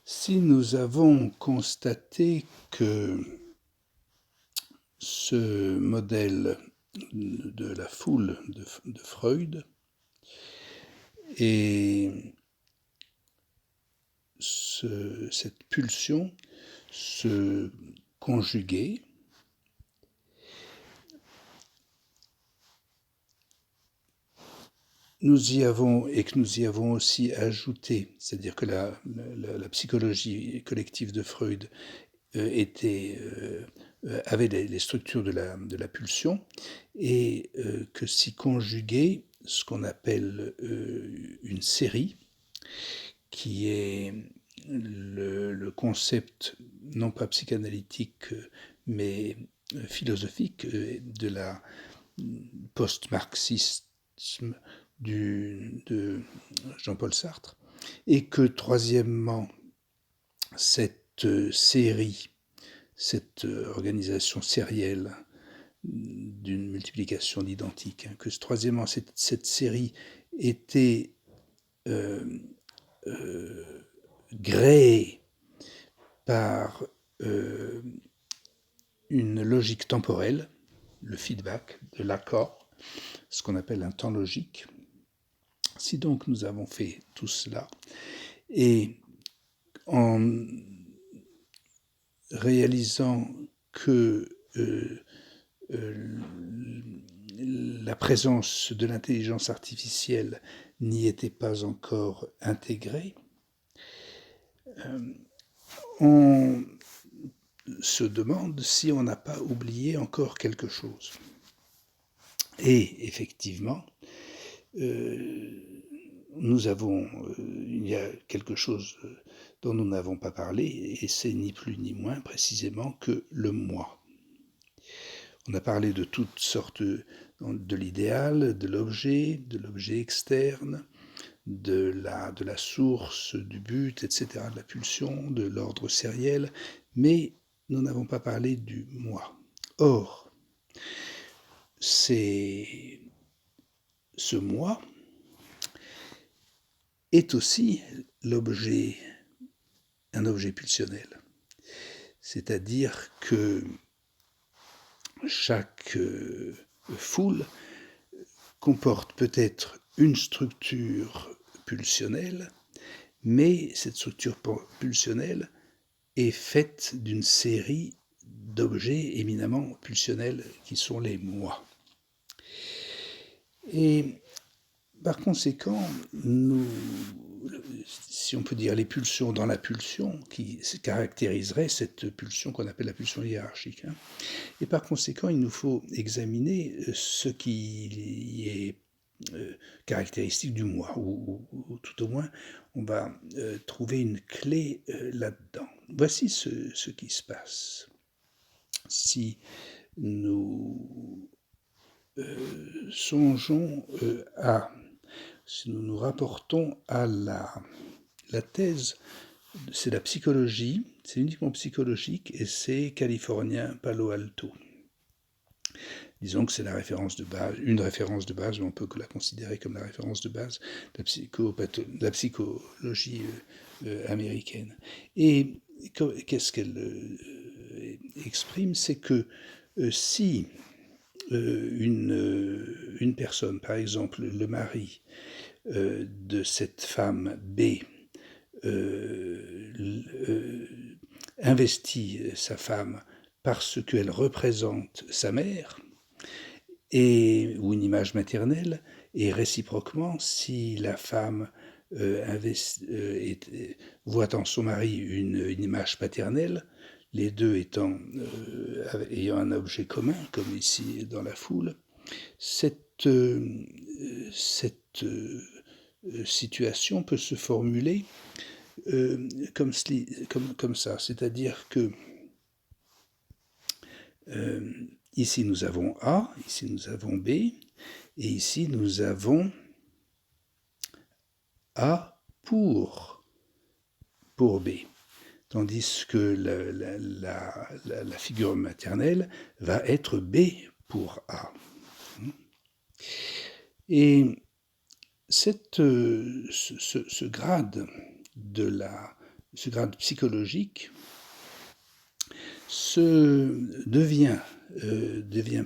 Si nous avons constaté que ce modèle de la foule de Freud et cette pulsion se conjuguaient, nous y avons aussi ajouté, c'est-à-dire que la psychologie collective de Freud avait les structures de la pulsion, et que s'y conjuguait ce qu'on appelle une série, qui est le concept non pas psychanalytique mais philosophique de la post-marxisme de Jean-Paul Sartre, et que troisièmement, cette série, cette organisation sérielle d'une multiplication d'identiques, que troisièmement, cette série était gréée par une logique temporelle, le feedback, de l'accord, ce qu'on appelle un temps logique. Si donc nous avons fait tout cela, et en réalisant que la présence de l'intelligence artificielle n'y était pas encore intégrée, on se demande si on n'a pas oublié encore quelque chose. Et effectivement, il y a quelque chose dont nous n'avons pas parlé, et c'est ni plus ni moins précisément que le moi. On a parlé de toutes sortes de l'idéal, de l'objet externe, de la source, du but, etc., de la pulsion, de l'ordre sériel, mais nous n'avons pas parlé du moi. Or, ce moi est aussi un objet pulsionnel. C'est-à-dire que chaque foule comporte peut-être une structure pulsionnelle, mais cette structure pulsionnelle est faite d'une série d'objets éminemment pulsionnels qui sont les moi. Et par conséquent, si on peut dire les pulsions dans la pulsion, qui caractériserait cette pulsion qu'on appelle la pulsion hiérarchique. Et par conséquent, il nous faut examiner ce qui est caractéristique du moi, ou tout au moins, on va trouver une clé là-dedans. Voici ce qui se passe. Si nous songeons si nous nous rapportons à la thèse, c'est la psychologie, c'est uniquement psychologique, et c'est californien Palo Alto. Disons que c'est la référence de base, une référence de base, mais on peut la considérer comme la référence de base de la psychologie américaine. Et qu'est-ce qu'elle exprime? C'est que si une personne, par exemple le mari de cette femme B, investit sa femme parce qu'elle représente sa mère, ou une image maternelle, et réciproquement, si la femme voit en son mari une image paternelle, les deux ayant un objet commun, comme ici dans la foule, cette situation peut se formuler comme ça, c'est-à-dire que ici nous avons A, ici nous avons B, et ici nous avons A pour B. Tandis que la figure maternelle va être B pour A. Et ce grade de ce grade psychologique devient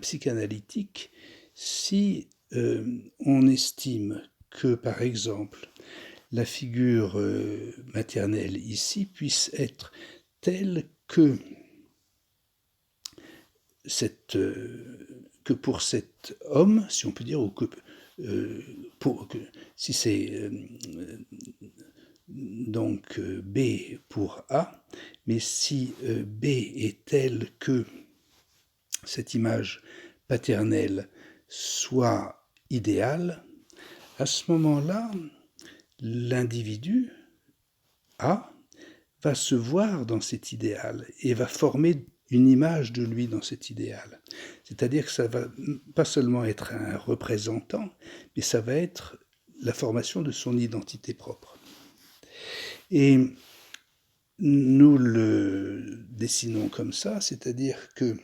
psychanalytique si on estime que, par exemple, la figure maternelle ici puisse être telle que pour cet homme, si on peut dire, ou si c'est donc B pour A, mais si B est telle que cette image paternelle soit idéale, à ce moment-là, l'individu A va se voir dans cet idéal et va former une image de lui dans cet idéal. C'est-à-dire que ça va pas seulement être un représentant, mais ça va être la formation de son identité propre. Et nous le dessinons comme ça, c'est-à-dire que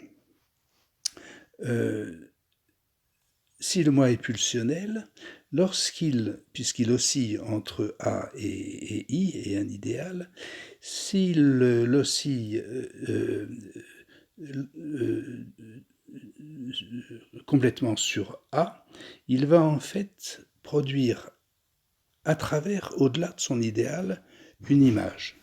si le moi est pulsionnel, puisqu'il oscille entre A et I, et un idéal, s'il oscille complètement sur A, il va en fait produire à travers, au-delà de son idéal, une image.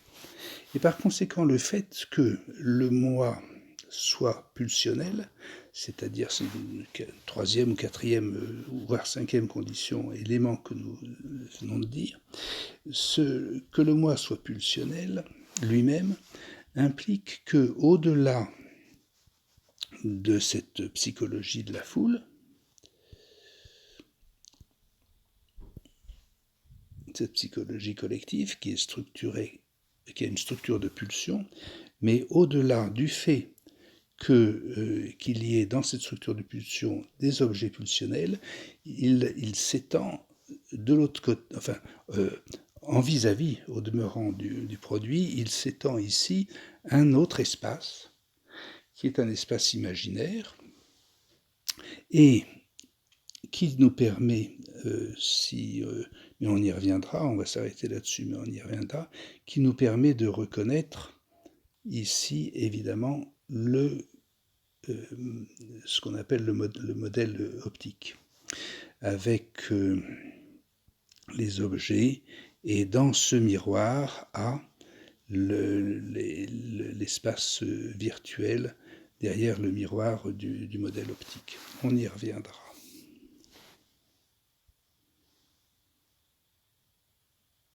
Et par conséquent, le fait que le moi soit pulsionnel, c'est-à-dire c'est une troisième ou quatrième, voire cinquième condition, élément que nous venons de dire, que le moi soit pulsionnel lui-même implique que, au-delà de cette psychologie de la foule, cette psychologie collective qui est structurée, qui a une structure de pulsion, mais au-delà du fait qu'il y ait dans cette structure de pulsion des objets pulsionnels, il s'étend de l'autre côté, enfin, en vis-à-vis, au demeurant du produit, il s'étend ici un autre espace, qui est un espace imaginaire, et qui nous permet, mais on y reviendra, on va s'arrêter là-dessus, mais on y reviendra, qui nous permet de reconnaître ici, évidemment, ce qu'on appelle le modèle optique, avec les objets, et dans ce miroir a l'espace virtuel derrière le miroir du modèle optique. On y reviendra.